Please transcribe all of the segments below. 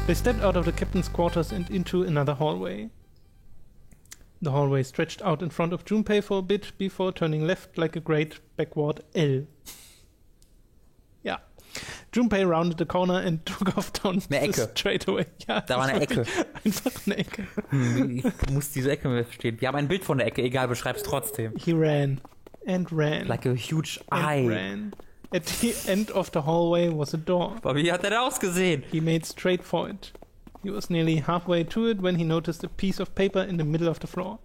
They stepped out of the captain's quarters and into another hallway. The hallway stretched out in front of Junpei for a bit before turning left like a great backward L. Ja. Junpei rounded the corner and took off down Eine Ecke. straight away. Ja, Da war eine Ecke. Einfach eine Ecke. Ich muss diese Ecke mir verstehen. Wir haben ein Bild von der Ecke, egal, beschreib's trotzdem. He ran and ran Like a huge and eye. ran. At the end of the hallway was a door. Aber wie hat der da ausgesehen? He made straight for it. He was nearly halfway to it when he noticed a piece of paper in the middle of the floor.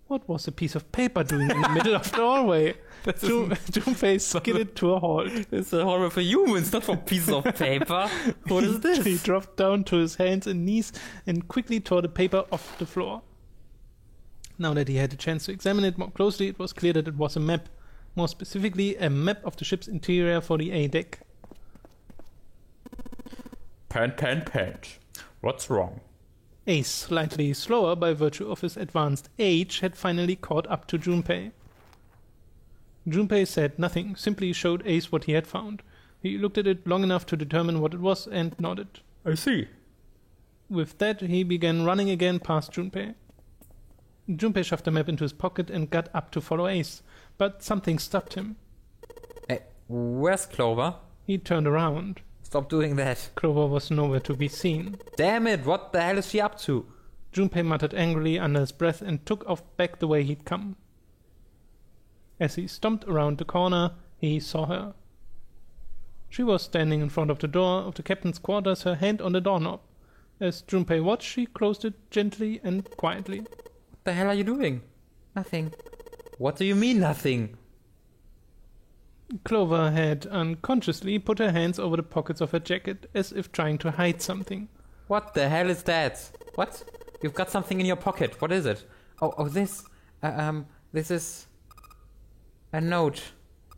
What was a piece of paper doing in the middle of the hallway? Junpei skidded to a halt. It's a horror for humans, not for pieces of paper. What is He this? dropped down to his hands and knees and quickly tore the paper off the floor. Now that he had a chance to examine it more closely, it was clear that it was a map. More specifically, a map of the ship's interior for the A deck. Pant. What's wrong? Ace, slightly slower by virtue of his advanced age, had finally caught up to Junpei. Junpei said nothing, simply showed Ace what he had found. He looked at it long enough to determine what it was and nodded. I see. With that, he began running again past Junpei. Junpei shoved the map into his pocket and got up to follow Ace, but something stopped him. Hey, where's Clover? He turned around. Stop doing that. Clover was nowhere to be seen. Damn it, what the hell is she up to? Junpei muttered angrily under his breath and took off back the way he'd come. As he stomped around the corner, he saw her. She was standing in front of the door of the captain's quarters, her hand on the doorknob. As Junpei watched, she closed it gently and quietly. What the hell are you doing? Nothing. What do you mean, nothing? Clover had unconsciously put her hands over the pockets of her jacket, as if trying to hide something. What the hell is that? What? You've got something in your pocket. What is it? Oh, this. This is a note.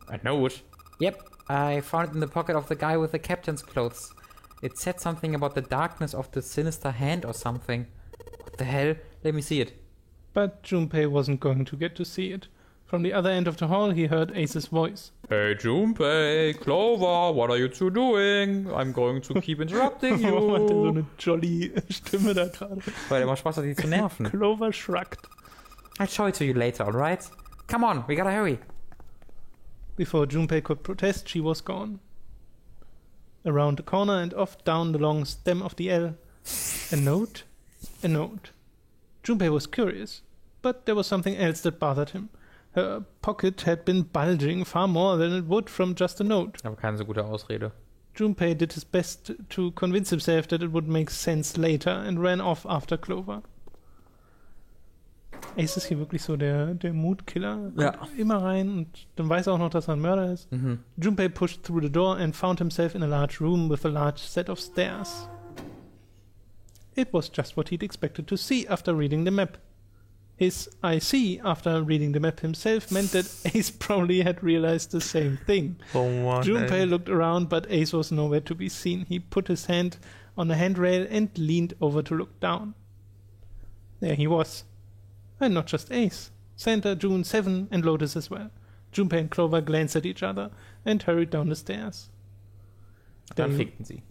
A note? Yep, I found it in the pocket of the guy with the captain's clothes. It said something about the darkness of the sinister hand or something. What the hell? Let me see it. But Junpei wasn't going to get to see it. From the other end of the hall, he heard Ace's voice. Hey Junpei, Clover, what are you two doing? I'm going to keep interrupting Warum hat er so you. eine jolly Stimme da gerade? Weil er immer Spaß hat, die zu nerven. Clover shrugged. I'll show it to you later, alright? Come on, we gotta hurry. Before Junpei could protest, she was gone. Around the corner and off down the long stem of the L. A note? A note. Junpei was curious, but there was something else that bothered him. Her pocket had been bulging far more than it would from just a note. Aber keine so gute Ausrede. Junpei did his best to convince himself that it would make sense later and ran off after Clover. Ace ist hier wirklich so der Mutkiller. Ja. Kommt immer rein und dann weiß er auch noch, dass er ein Mörder ist. Junpei pushed through the door and found himself in a large room with a large set of stairs. It was just what he'd expected to see after reading the map. His I see after reading the map himself meant that Ace probably had realized the same thing. Oh Mann, Junpei looked around, but Ace was nowhere to be seen. He put his hand on the handrail and leaned over to look down. There he was. And not just Ace. Santa, June, Seven, and Lotus as well. Junpei and Clover glanced at each other and hurried down the stairs. Dann fickten sie.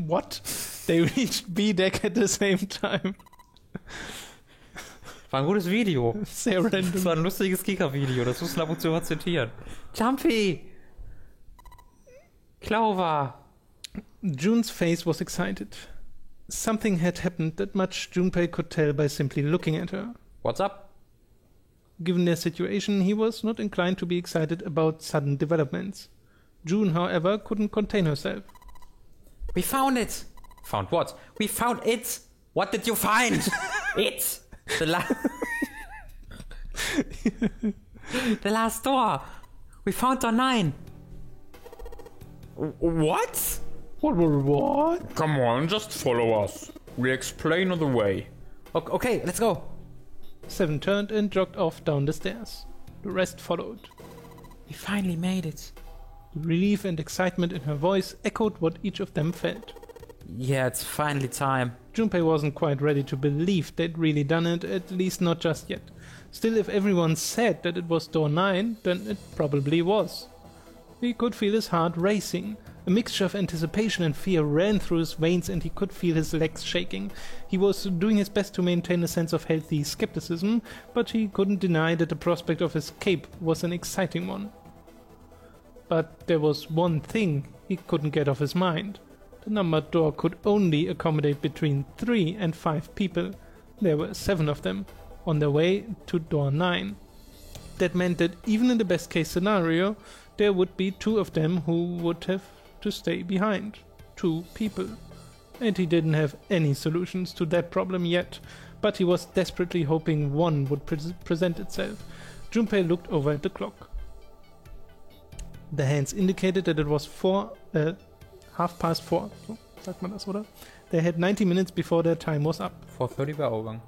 What? They reached B-Deck at the same time. War ein gutes Video. Sehr Das random. war ein lustiges Kika-Video. Das musst du ab und zu mal zitieren. Jumpy! Clover! June's face was excited. Something had happened that much Junpei could tell by simply looking at her. What's up? Given their situation, he was not inclined to be excited about sudden developments. June, however, couldn't contain herself. We found it! Found what? We found it! What did you find? It! The last door! We found door 9! What? What? Come on, just follow us. We explain on the way. Okay, let's go! Seven turned and jogged off down the stairs. The rest followed. We finally made it. The relief and excitement in her voice echoed what each of them felt. Yeah, it's finally time. Junpei wasn't quite ready to believe they'd really done it, at least not just yet. Still, if everyone said that it was door 9, then it probably was. He could feel his heart racing. A mixture of anticipation and fear ran through his veins and he could feel his legs shaking. He was doing his best to maintain a sense of healthy skepticism, but he couldn't deny that the prospect of escape was an exciting one. But there was one thing he couldn't get off his mind. The numbered door could only accommodate between 3 and 5 people. There were 7 of them, on their way to door 9. That meant that even in the best case scenario, there would be 2 of them who would have to stay behind. 2 people. And he didn't have any solutions to that problem yet, but he was desperately hoping one would present itself. Junpei looked over at the clock. The hands indicated that it was 4:30. So sagt man das, oder? They had 90 minutes before their time was up. 4:30 war Augang.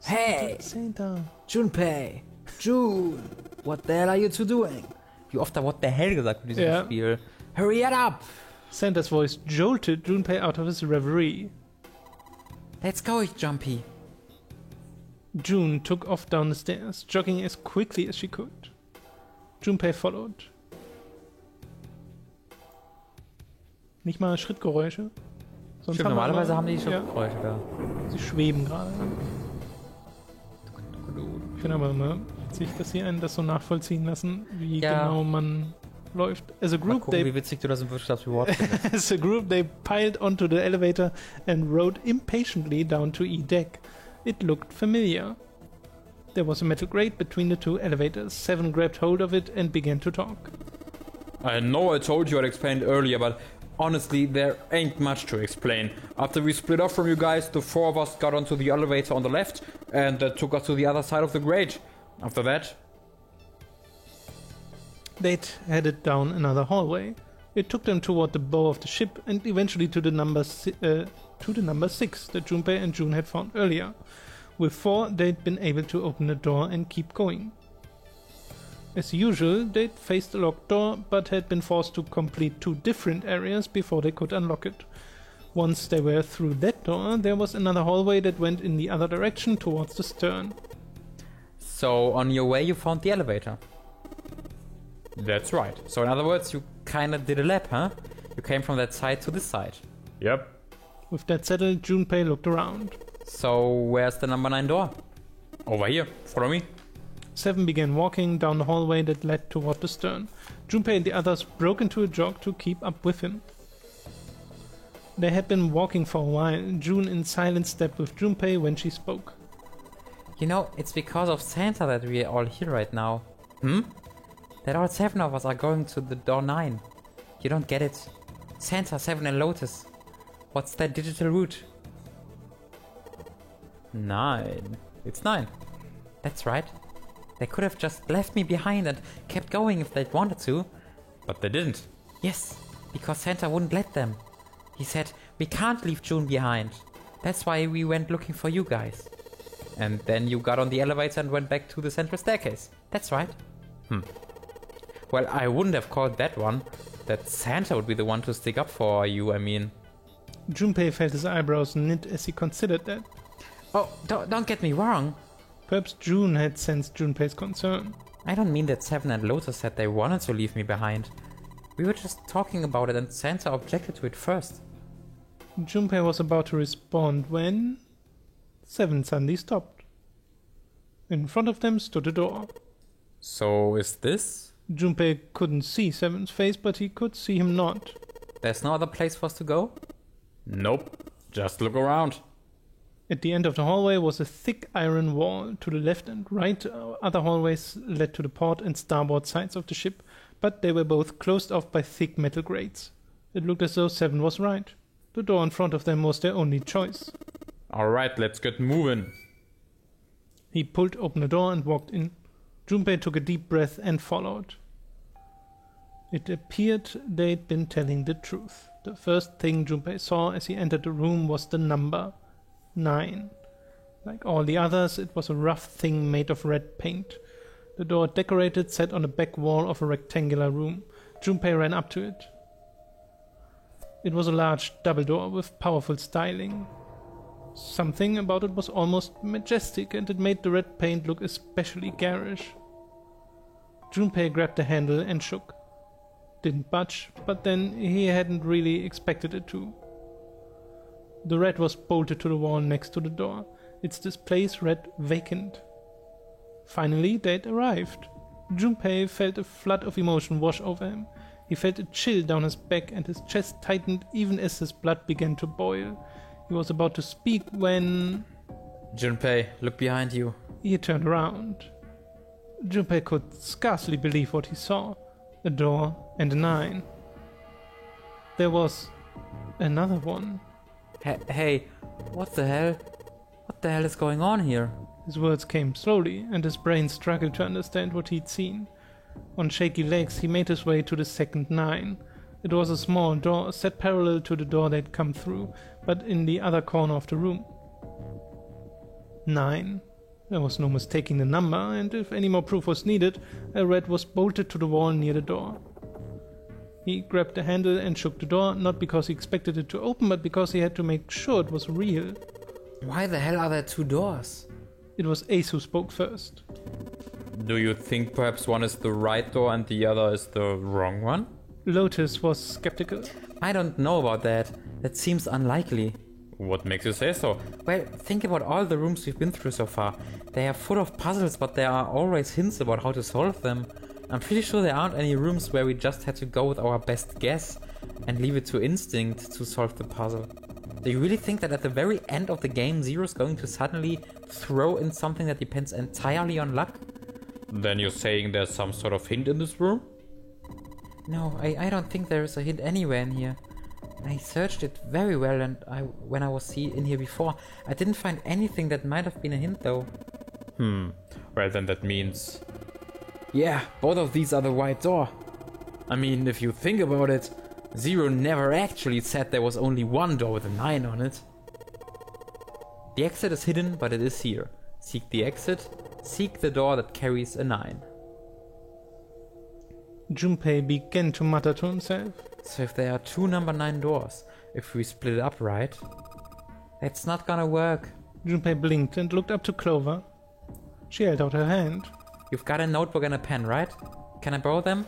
Hey! Santa. Junpei! June! What the hell are you two doing? Wie oft da what the hell gesagt in diesem Ja. Spiel? Hurry it up! Santa's voice jolted Junpei out of his reverie. Let's go, Jumpy. June took off down the stairs, jogging as quickly as she could. Junpei followed. Nicht mal Schrittgeräusche? Sonst Stimmt, haben wir normalerweise immer- haben die ja, Schrittgeräusche da. sie schweben gerade. Ich finde aber immer witzig, dass sie einen das so nachvollziehen lassen, wie Ja. genau man läuft. As a Mal group, gucken, they wie witzig du das im Wirtschaftsreward findest. As a group, they piled onto the elevator and rode impatiently down to E deck. It looked familiar. There was a metal grate between the 2 elevators. 7 grabbed hold of it and began to talk. I know I told you I'd explained earlier, but honestly, there ain't much to explain. After we split off from you guys, the 4 of us got onto the elevator on the left, and that took us to the other side of the grate. After that, They'd headed down another hallway. It took them toward the bow of the ship and eventually to the number 6 that Junpei and June had found earlier. With 4, they'd been able to open the door and keep going. As usual, they'd faced a locked door, but had been forced to complete 2 different areas before they could unlock it. Once they were through that door, there was another hallway that went in the other direction towards the stern. So, on your way you found the elevator. that's right. So, in other words, you kinda did a lap, huh? You came from that side to this side. Yep. With that settled, Junpei looked around. So, where's the number 9 door? Over here. Follow me. 7 began walking down the hallway that led toward the stern. Junpei and the others broke into a jog to keep up with him. They had been walking for a while. June in silence stepped with Junpei when she spoke. You know, it's because of Santa that we are all here right now. That all 7 of us are going to the door 9. You don't get it. Santa, 7 and Lotus. What's that digital root? 9. It's 9. That's right. They could have just left me behind and kept going if they'd wanted to. But they didn't. Yes, because Santa wouldn't let them. He said, we can't leave June behind. That's why we went looking for you guys. And then you got on the elevator and went back to the central staircase. That's right. Well, I wouldn't have called that one. That Santa would be the one to stick up for you, I mean. Junpei felt his eyebrows knit as he considered that. Oh, don't get me wrong. Perhaps June had sensed Junpei's concern. I don't mean that 7 and Lotus said they wanted to leave me behind. We were just talking about it and Santa objected to it first. Junpei was about to respond when 7 suddenly stopped. In front of them stood a door. So is this? Junpei couldn't see 7's face, but he could see him nod. There's no other place for us to go? Nope. Just look around. At the end of the hallway was a thick iron wall. To the left and right, other hallways led to the port and starboard sides of the ship, but they were both closed off by thick metal grates. It looked as though 7 was right. The door in front of them was their only choice. Alright, let's get moving. He pulled open the door and walked in. Junpei took a deep breath and followed. It appeared they'd been telling the truth. The first thing Junpei saw as he entered the room was the number 9. Like all the others, it was a rough thing made of red paint. The door decorated sat on the back wall of a rectangular room. Junpei ran up to it. It was a large double door with powerful styling. Something about it was almost majestic, and it made the red paint look especially garish. Junpei grabbed the handle and shook. didn't budge, but then he hadn't really expected it to. The rat was bolted to the wall next to the door. Its displays read vacant. Finally, they'd arrived. Junpei felt a flood of emotion wash over him. He felt a chill down his back and his chest tightened even as his blood began to boil. He was about to speak when... Junpei, look behind you. He turned around. Junpei could scarcely believe what he saw. A door and a 9. There was another one. Hey, what the hell? What the hell is going on here? His words came slowly, and his brain struggled to understand what he'd seen. On shaky legs, he made his way to the second 9. It was a small door, set parallel to the door they'd come through, but in the other corner of the room. 9. There was no mistaking the number, and if any more proof was needed, a rat was bolted to the wall near the door. He grabbed the handle and shook the door, not because he expected it to open, but because he had to make sure it was real. Why the hell are there 2 doors? It was Ace who spoke first. Do you think perhaps one is the right door and the other is the wrong one? Lotus was skeptical. I don't know about that. That seems unlikely. What makes you say so? Well, think about all the rooms we've been through so far. They are full of puzzles, but there are always hints about how to solve them. I'm pretty sure there aren't any rooms where we just had to go with our best guess and leave it to instinct to solve the puzzle. Do you really think that at the very end of the game, Zero's going to suddenly throw in something that depends entirely on luck? Then you're saying there's some sort of hint in this room? No, I don't think there is a hint anywhere in here. I searched it very well, and when I was in here before, I didn't find anything that might have been a hint though. Well, then that means... Yeah, both of these are the right door. I mean, if you think about it, Zero never actually said there was only one door with a 9 on it. The exit is hidden, but it is here. Seek the exit, seek the door that carries a 9. Junpei began to mutter to himself. So if there are 2 number 9 doors, if we split it up right, it's not gonna work. Junpei blinked and looked up to Clover. She held out her hand. You've got a notebook and a pen, right? Can I borrow them?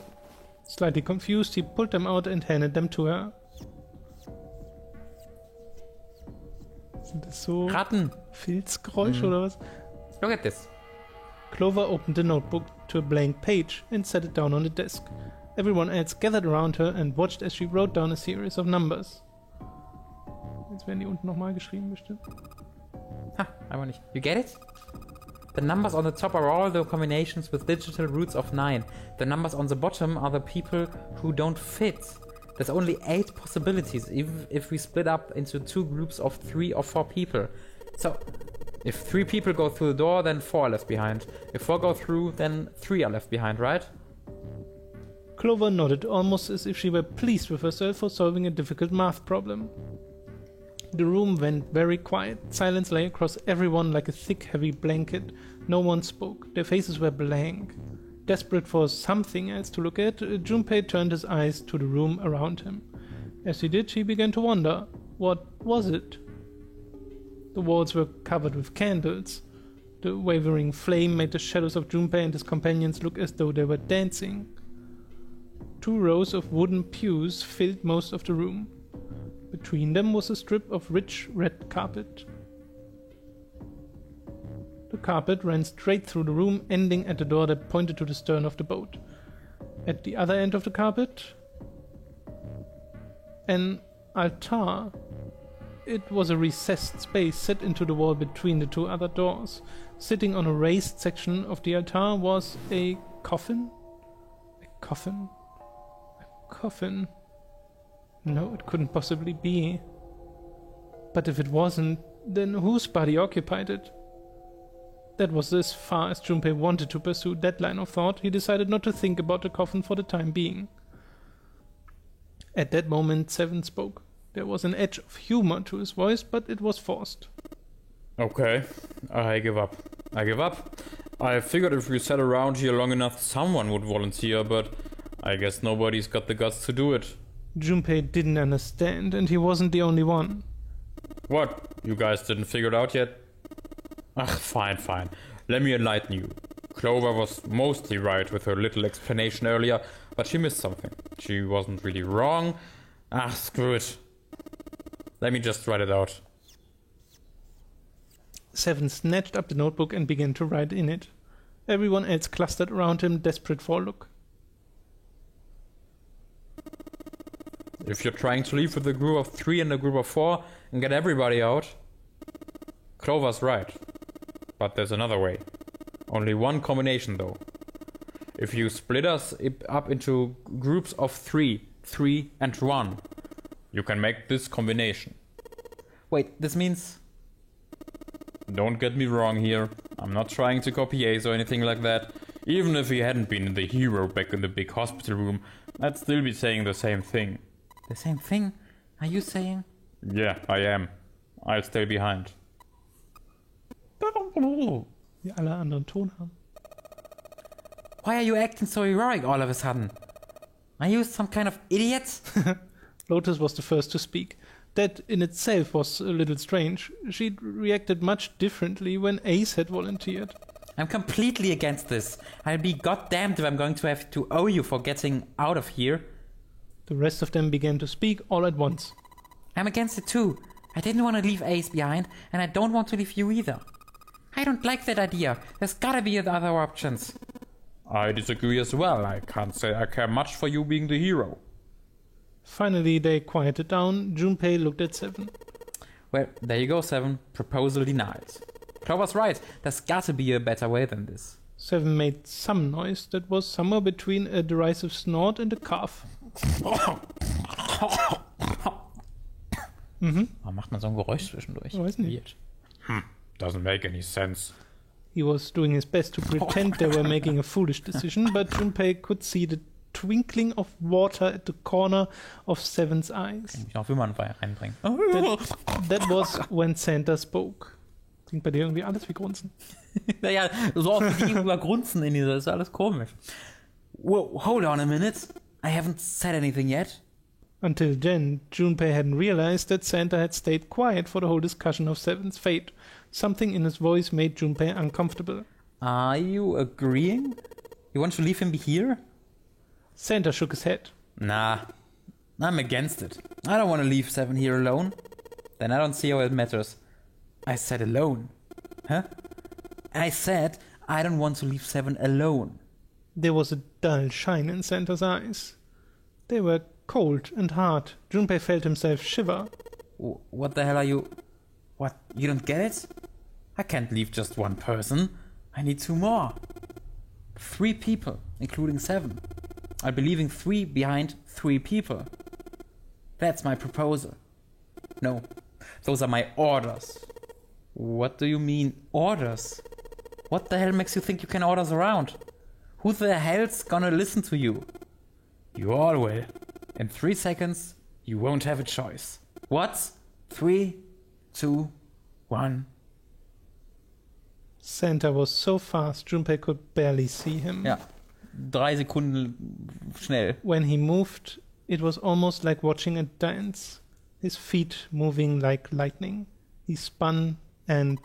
Slightly confused, he pulled them out and handed them to her. Sind das so Ratten! Filzgeräusche oder was? Look at this. Clover opened the notebook to a blank page and set it down on the desk. Everyone else gathered around her and watched as she wrote down a series of numbers. Jetzt werden die unten nochmal geschrieben, bestimmt. Ha, aber nicht. You get it? The numbers on the top are all the combinations with digital roots of 9. The numbers on the bottom are the people who don't fit. There's only 8 possibilities if we split up into 2 groups of 3 or 4 people. So, if 3 people go through the door, then 4 are left behind. If 4 go through, then 3 are left behind, right? Clover nodded, almost as if she were pleased with herself for solving a difficult math problem. The room went very quiet. Silence lay across everyone like a thick, heavy blanket. No one spoke. Their faces were blank. Desperate for something else to look at, Junpei turned his eyes to the room around him. As he did, he began to wonder. What was it? The walls were covered with candles. The wavering flame made the shadows of Junpei and his companions look as though they were dancing. 2 rows of wooden pews filled most of the room. Between them was a strip of rich red carpet. The carpet ran straight through the room, ending at the door that pointed to the stern of the boat. At the other end of the carpet, an altar. It was a recessed space set into the wall between the 2 other doors. Sitting on a raised section of the altar was a coffin? A coffin? A coffin? No, it couldn't possibly be. But if it wasn't, then whose body occupied it? That was as far as Junpei wanted to pursue that line of thought. He decided not to think about the coffin for the time being. At that moment, Seven spoke. There was an edge of humor to his voice, but it was forced. Okay, I give up. I figured if we sat around here long enough, someone would volunteer, but I guess nobody's got the guts to do it. Junpei didn't understand, and he wasn't the only one. What? You guys didn't figure it out yet? Ugh, fine. Let me enlighten you. Clover was mostly right with her little explanation earlier, but she missed something. She wasn't really wrong. Ah, screw it. Let me just write it out. 7 snatched up the notebook and began to write in it. Everyone else clustered around him, desperate for a look. If you're trying to leave with a group of 3 and a group of 4 and get everybody out, Clover's right. But there's another way. Only one combination though. If you split us up into groups of 3, 3 and 1, you can make this combination. Wait, this means... Don't get me wrong here. I'm not trying to copy Ace or anything like that. Even if he hadn't been the hero back in the big hospital room, I'd still be saying the same thing. The same thing? Are you saying? Yeah, I am. I'll stay behind. Wie alle anderen Ton haben. Why are you acting so heroic all of a sudden? Are you some kind of idiot? Lotus was the first to speak. That in itself was a little strange. She'd reacted much differently when Ace had volunteered. I'm completely against this. I'll be goddamned if I'm going to have to owe you for getting out of here. The rest of them began to speak all at once. I'm against it too. I didn't want to leave Ace behind, and I don't want to leave you either. I don't like that idea. There's gotta be other options. I disagree as well. I can't say I care much for you being the hero. Finally, they quieted down. Junpei looked at 7. Well, there you go, 7. Proposal denied. Clover's right. There's gotta be a better way than this. 7 made some noise that was somewhere between a derisive snort and a cough. Warum macht man so ein Geräusch zwischendurch? Ich weiß nicht. Weird. Doesn't make any sense. He was doing his best to pretend they were making a foolish decision, but Junpei could see the twinkling of water at the corner of 7's eyes. Ich auch Wimmern reinbringen. That was when Santa spoke. Klingt bei dir irgendwie alles wie Grunzen. Naja, so oft wie die über Grunzen in dieser, ist alles komisch. Whoa, hold on a minute. I haven't said anything yet. Until then, Junpei hadn't realized that Santa had stayed quiet for the whole discussion of 7's fate. Something in his voice made Junpei uncomfortable. Are you agreeing? You want to leave him here? Santa shook his head. Nah, I'm against it. I don't want to leave 7 here alone. Then I don't see how it matters. I said alone. Huh? I said I don't want to leave 7 alone. There was a dull shine in Santa's eyes. They were cold and hard. Junpei felt himself shiver. What the hell are you... What, you don't get it? I can't leave just one person. I need 2 more. 3 people, including 7. I'll be leaving 3 behind 3 people. That's my proposal. No, those are my orders. What do you mean, orders? What the hell makes you think you can order us around? Who the hell's gonna listen to you? You all will. In 3 seconds, you won't have a choice. What? 3, 2, 1. Santa was so fast, Junpei could barely see him. Ja, 3 Sekunden schnell. When he moved, it was almost like watching a dance. His feet moving like lightning. He spun and